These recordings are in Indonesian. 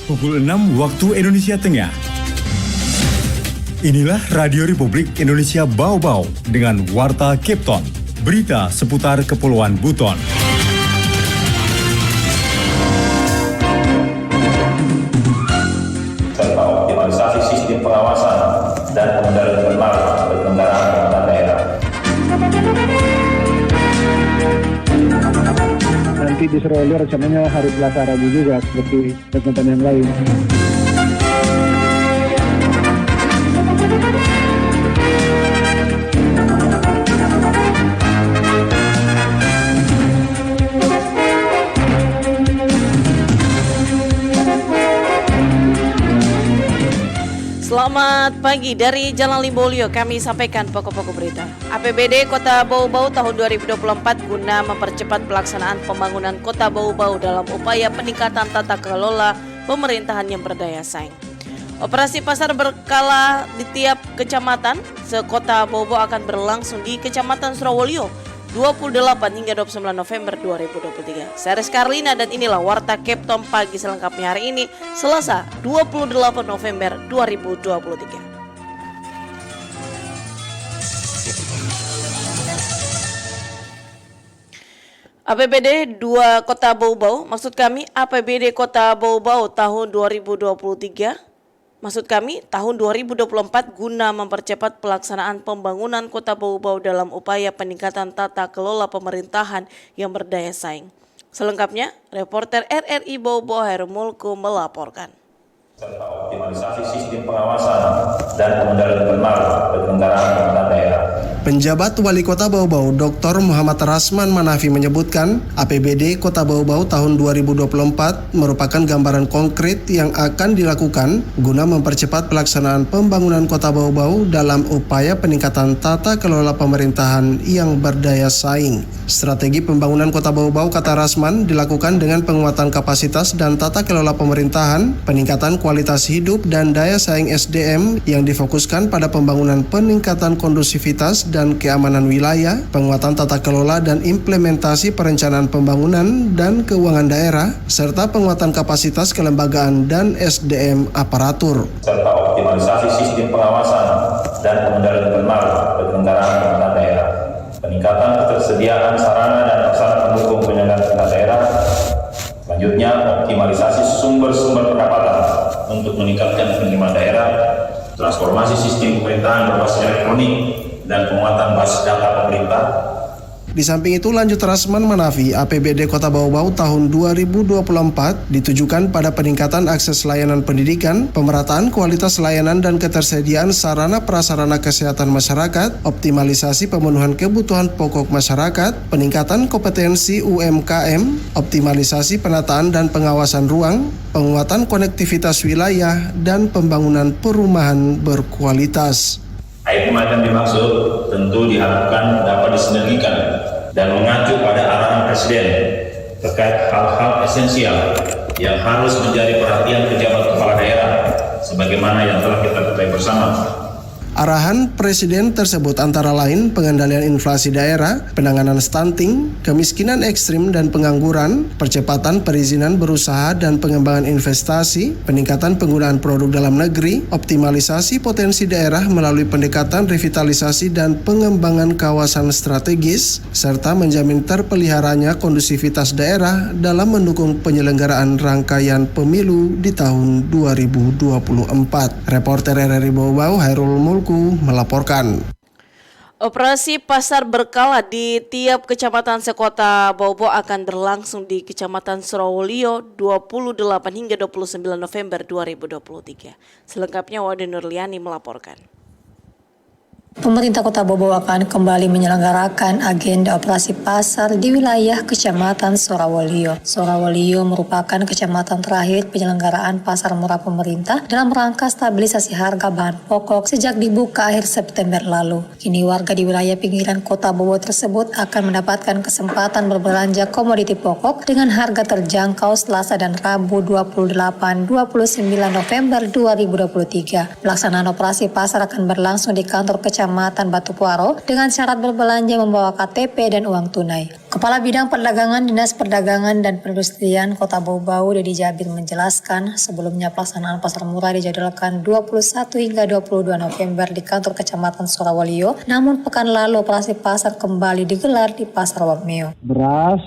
Pukul 6 waktu Indonesia Tengah. Inilah Radio Republik Indonesia Bau-Bau dengan Warta Kepton. Berita seputar Kepulauan Buton. Serta optimalisasi sistem pengawasan dan pengendalian benar berkendaraan antar daerah. Nanti di Surabaya rencananya hari Selasa Rabu juga seperti kegiatan yang lain. Selamat pagi dari Jalan Limbolio, kami sampaikan pokok-pokok berita. APBD Kota Bau-Bau tahun 2024 guna mempercepat pelaksanaan pembangunan Kota Bau-Bau dalam upaya peningkatan tata kelola pemerintahan yang berdaya saing. Operasi pasar berkala di tiap kecamatan se-Kota Bau-Bau akan berlangsung di Kecamatan Surawolio 28 hingga 29 November 2023. Saya Rizka Arlina dan inilah Warta Kepton pagi selengkapnya hari ini, Selasa 28 November 2023. APBD 2 Kota Bau-Bau, maksud kami APBD Kota Bau-Bau tahun 2023. Maksud kami, tahun 2024 guna mempercepat pelaksanaan pembangunan Kota Bau-Bau dalam upaya peningkatan tata kelola pemerintahan yang berdaya saing. Selengkapnya, reporter RRI Bau-Bau Hairul Mulku melaporkan. Serta optimalisasi sistem pengawasan dan pengendalian benar berkendaraan antar daerah. Penjabat Wali Kota Bau-Bau Dr. Muhammad Rasman Manafi menyebutkan APBD Kota Bau-Bau tahun 2024 merupakan gambaran konkret yang akan dilakukan guna mempercepat pelaksanaan pembangunan Kota Bau-Bau dalam upaya peningkatan tata kelola pemerintahan yang berdaya saing. Strategi pembangunan Kota Bau-Bau, kata Rasman, dilakukan dengan penguatan kapasitas dan tata kelola pemerintahan, peningkatan kualitas hidup dan daya saing SDM yang difokuskan pada pembangunan peningkatan kondusivitas dan keamanan wilayah, penguatan tata kelola dan implementasi perencanaan pembangunan dan keuangan daerah, serta penguatan kapasitas kelembagaan dan SDM aparatur. Serta optimalisasi sistem pengawasan dan pengendalian benar berkendaraan antar daerah. Peningkatan ketersediaan sarana dan prasarana pendukung penyelenggaraan daerah. Selanjutnya, optimalisasi sumber-sumber pendapatan untuk meningkatkan penerimaan daerah, transformasi sistem pemerintahan berbasis elektronik, dan penguatan basis data pemerintah. Di samping itu, lanjut Rasman Manafi, APBD Kota Bau-Bau tahun 2024 ditujukan pada peningkatan akses layanan pendidikan, pemerataan kualitas layanan dan ketersediaan sarana prasarana kesehatan masyarakat, optimalisasi pemenuhan kebutuhan pokok masyarakat, peningkatan kompetensi UMKM, optimalisasi penataan dan pengawasan ruang, penguatan konektivitas wilayah, dan pembangunan perumahan berkualitas. Item-item dimaksud tentu diharapkan dapat disinergikan dan mengacu pada arahan Presiden terkait hal-hal esensial yang harus menjadi perhatian pejabat kepala daerah sebagaimana yang telah kita ketahui bersama. Arahan Presiden tersebut antara lain pengendalian inflasi daerah, penanganan stunting, kemiskinan ekstrim dan pengangguran, percepatan perizinan berusaha dan pengembangan investasi, peningkatan penggunaan produk dalam negeri, optimalisasi potensi daerah melalui pendekatan revitalisasi dan pengembangan kawasan strategis, serta menjamin terpeliharanya kondusivitas daerah dalam mendukung penyelenggaraan rangkaian pemilu di tahun 2024. Reporter RRI Bau-Bau Hairul Mulku melaporkan. Operasi pasar berkala di tiap kecamatan sekota Bau-Bau akan berlangsung di Kecamatan Surawolio 28 hingga 29 November 2023. Selengkapnya Wade Nurliani melaporkan. Pemerintah Kota Bau-Bau akan kembali menyelenggarakan agenda operasi pasar di wilayah Kecamatan Surawolio. Surawolio merupakan kecamatan terakhir penyelenggaraan pasar murah pemerintah dalam rangka stabilisasi harga bahan pokok sejak dibuka akhir September lalu. Kini warga di wilayah pinggiran Kota Bau-Bau tersebut akan mendapatkan kesempatan berbelanja komoditi pokok dengan harga terjangkau Selasa dan Rabu 28-29 November 2023. Pelaksanaan operasi pasar akan berlangsung di kantor Kecamatan Kecamatan Batupuaro dengan syarat berbelanja membawa KTP dan uang tunai. Kepala Bidang Perdagangan Dinas Perdagangan dan Perindustrian Kota Bau-Bau, Dedi Jabir menjelaskan, sebelumnya pelaksanaan pasar murah dijadwalkan 21 hingga 22 November di kantor Kecamatan Surawalio, namun pekan lalu operasi pasar kembali digelar di Pasar Wameo. Beras,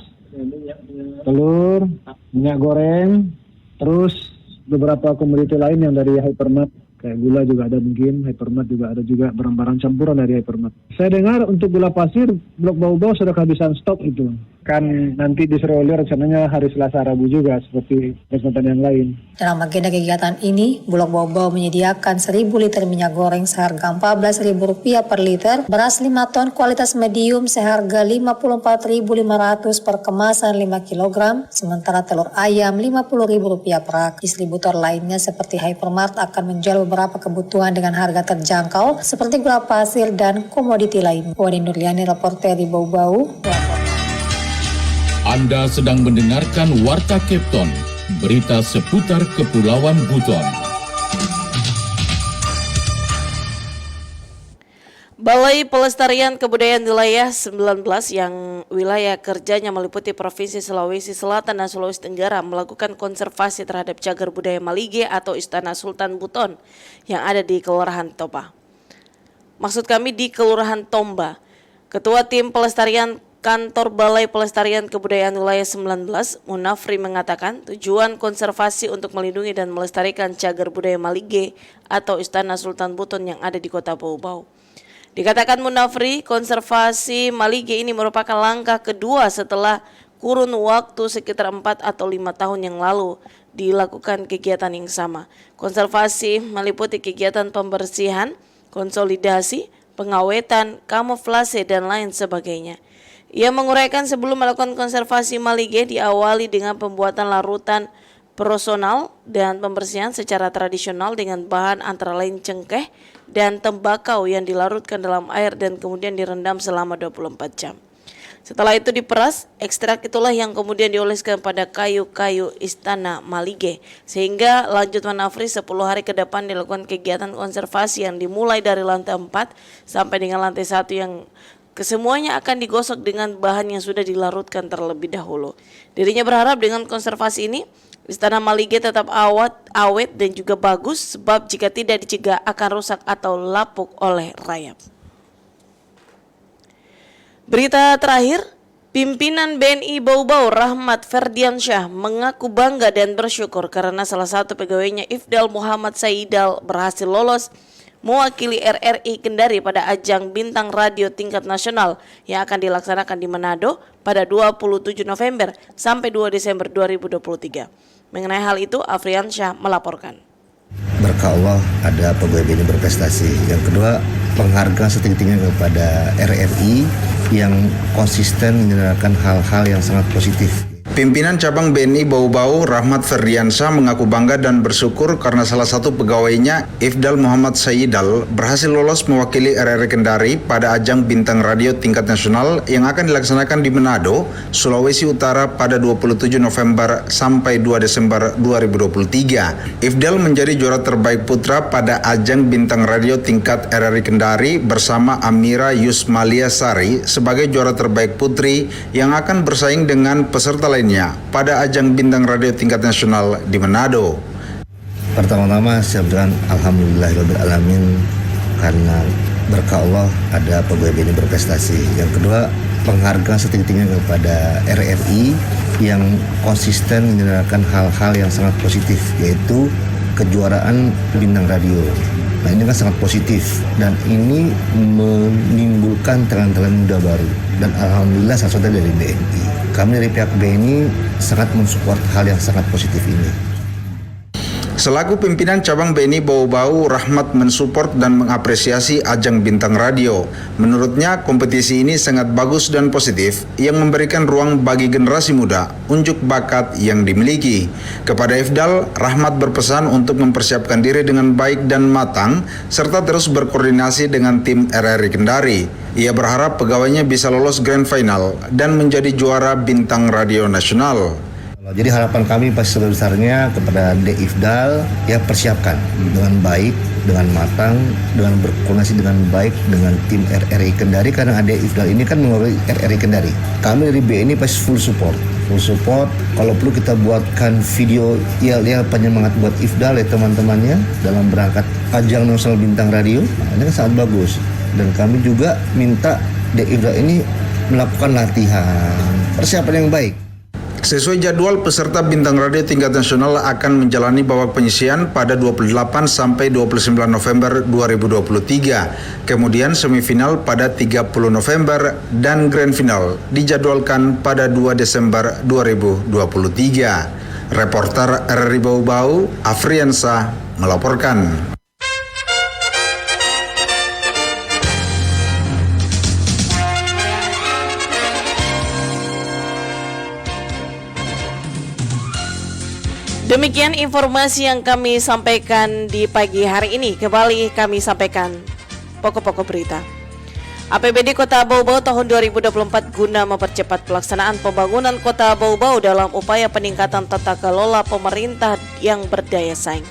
telur, minyak goreng, terus beberapa komoditi lain yang dari Hypermart. Kayak gula juga ada mungkin, Hypermart juga ada juga barang-barang campuran dari Hypermart. Saya dengar untuk gula pasir, Blok Bau-Bau sudah kehabisan stok itu. Kan nanti di Surawalio rencananya hari Selasa Rabu juga seperti kesempatan yang lain. Dalam agenda kegiatan ini, Blok Bau-Bau menyediakan 1.000 liter minyak goreng seharga Rp14.000 per liter, beras 5 ton kualitas medium seharga Rp54.500 per kemasan 5 kg, sementara telur ayam Rp50.000 per rak. Distributor lainnya seperti Hypermart akan menjual beberapa kebutuhan dengan harga terjangkau seperti gula pasir dan komoditi lain. Wadi Nurliani, reporter di Bau-Bau. Anda sedang mendengarkan Warta Kepton, berita seputar Kepulauan Buton. Balai Pelestarian Kebudayaan Wilayah 19 yang wilayah kerjanya meliputi Provinsi Sulawesi Selatan dan Sulawesi Tenggara melakukan konservasi terhadap cagar budaya Malige atau Istana Sultan Buton yang ada di Kelurahan Toba. Maksud kami di Kelurahan Tomba. Ketua Tim Pelestarian Kantor Balai Pelestarian Kebudayaan Wilayah 19, Munafri mengatakan tujuan konservasi untuk melindungi dan melestarikan cagar budaya Malige atau Istana Sultan Buton yang ada di Kota Bau-Bau. Dikatakan Munafri, konservasi Malige ini merupakan langkah kedua setelah kurun waktu sekitar 4 atau 5 tahun yang lalu dilakukan kegiatan yang sama. Konservasi meliputi kegiatan pembersihan, konsolidasi, pengawetan, kamuflase, dan lain sebagainya. Ia menguraikan sebelum melakukan konservasi Malige diawali dengan pembuatan larutan personal dan pembersihan secara tradisional dengan bahan antara lain cengkeh dan tembakau yang dilarutkan dalam air dan kemudian direndam selama 24 jam. Setelah itu diperas, ekstrak itulah yang kemudian dioleskan pada kayu-kayu Istana Malige. Sehingga lanjut Manafri 10 hari ke depan dilakukan kegiatan konservasi yang dimulai dari lantai 4 sampai dengan lantai 1 yang kesemuanya akan digosok dengan bahan yang sudah dilarutkan terlebih dahulu. Dirinya berharap dengan konservasi ini, Istana Malige tetap awet dan juga bagus, sebab jika tidak dicegah akan rusak atau lapuk oleh rayap. Berita terakhir, pimpinan BNI Bau-Bau Rahmat Ferdiansyah mengaku bangga dan bersyukur karena salah satu pegawainya Ifdal Muhammad Saidal berhasil lolos mewakili RRI Kendari pada ajang Bintang Radio tingkat nasional yang akan dilaksanakan di Manado pada 27 November sampai 2 Desember 2023. Mengenai hal itu, Afriansyah melaporkan. Berkah Allah ada pegawai BNI berprestasi. Yang kedua, penghargaan setinggi-tingginya kepada RRI yang konsisten menjalankan hal-hal yang sangat positif. Pimpinan cabang BNI Bau-Bau Rahmat Ferdiansyah mengaku bangga dan bersyukur karena salah satu pegawainya Ifdal Muhammad Saidal berhasil lolos mewakili RRI Kendari pada ajang Bintang Radio tingkat nasional yang akan dilaksanakan di Manado, Sulawesi Utara pada 27 November sampai 2 Desember 2023. Ifdal menjadi juara terbaik putra pada ajang Bintang Radio tingkat RRI Kendari bersama Amira Yusmalia Sari sebagai juara terbaik putri yang akan bersaing dengan peserta lainnya pada ajang Bintang Radio tingkat nasional di Manado. Pertama-tama saya bilang alhamdulillahirrahmanirrahim karena berkah Allah ada pegawai BNI berprestasi. Yang kedua, penghargaan setinggi-tingginya kepada RRI yang konsisten menjalankan hal-hal yang sangat positif, yaitu kejuaraan Bintang Radio. Nah, ini kan sangat positif dan ini menimbulkan talent-talent muda baru dan alhamdulillah salah satu dari BNI. Kami dari pihak BNI sangat mensupport hal yang sangat positif ini. Selaku pimpinan cabang BNI Bau-Bau, Rahmat mensupport dan mengapresiasi ajang Bintang Radio. Menurutnya, kompetisi ini sangat bagus dan positif yang memberikan ruang bagi generasi muda unjuk bakat yang dimiliki. Kepada Ifdal, Rahmat berpesan untuk mempersiapkan diri dengan baik dan matang serta terus berkoordinasi dengan tim RRI Kendari. Ia berharap pegawainya bisa lolos Grand Final dan menjadi juara Bintang Radio Nasional. Jadi harapan kami pasti sebesarnya kepada D-Ifdal ya persiapkan dengan baik, dengan matang, dengan berkoordinasi dengan baik dengan tim RRI Kendari karena D-Ifdal ini kan mengawali RRI Kendari. Kami dari BNI pasti full support. Kalau perlu kita buatkan video yel-yel penyemangat buat Ifdal ya teman-temannya dalam berangkat ajang nasional bintang radio. Nah, ini kan sangat bagus. Dan kami juga minta D-Ifdal ini melakukan latihan, persiapan yang baik. Sesuai jadwal, peserta bintang radio tingkat nasional akan menjalani babak penyisian pada 28 sampai 29 November 2023. Kemudian semifinal pada 30 November dan grand final dijadwalkan pada 2 Desember 2023. Reporter RRI Bau Bau, Afriansa melaporkan. Demikian informasi yang kami sampaikan di pagi hari ini. Kembali kami sampaikan pokok-pokok berita. APBD Kota Bau Bau tahun 2024 guna mempercepat pelaksanaan pembangunan Kota Bau Bau dalam upaya peningkatan tata kelola pemerintah yang berdaya saing.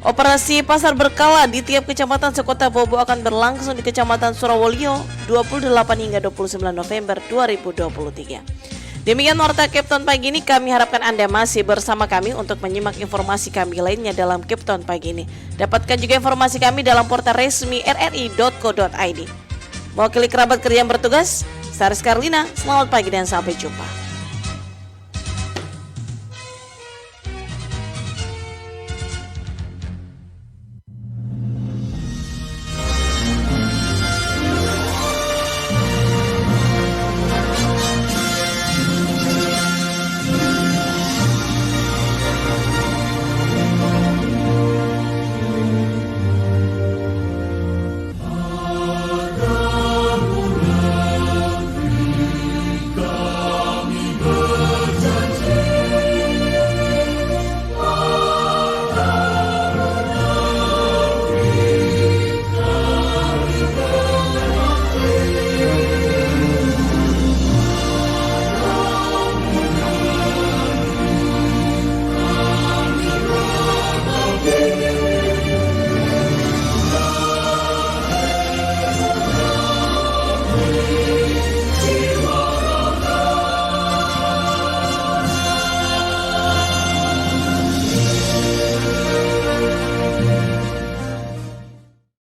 Operasi pasar berkala di tiap kecamatan sekota Bau Bau akan berlangsung di Kecamatan Surawolio 28 hingga 29 November 2023. Demikian Warta Kepton pagi ini, kami harapkan Anda masih bersama kami untuk menyimak informasi kami lainnya dalam Kepton pagi ini. Dapatkan juga informasi kami dalam portal resmi rri.co.id. Mewakili kerabat kerja yang bertugas, Saris Karlina, selamat pagi dan sampai jumpa.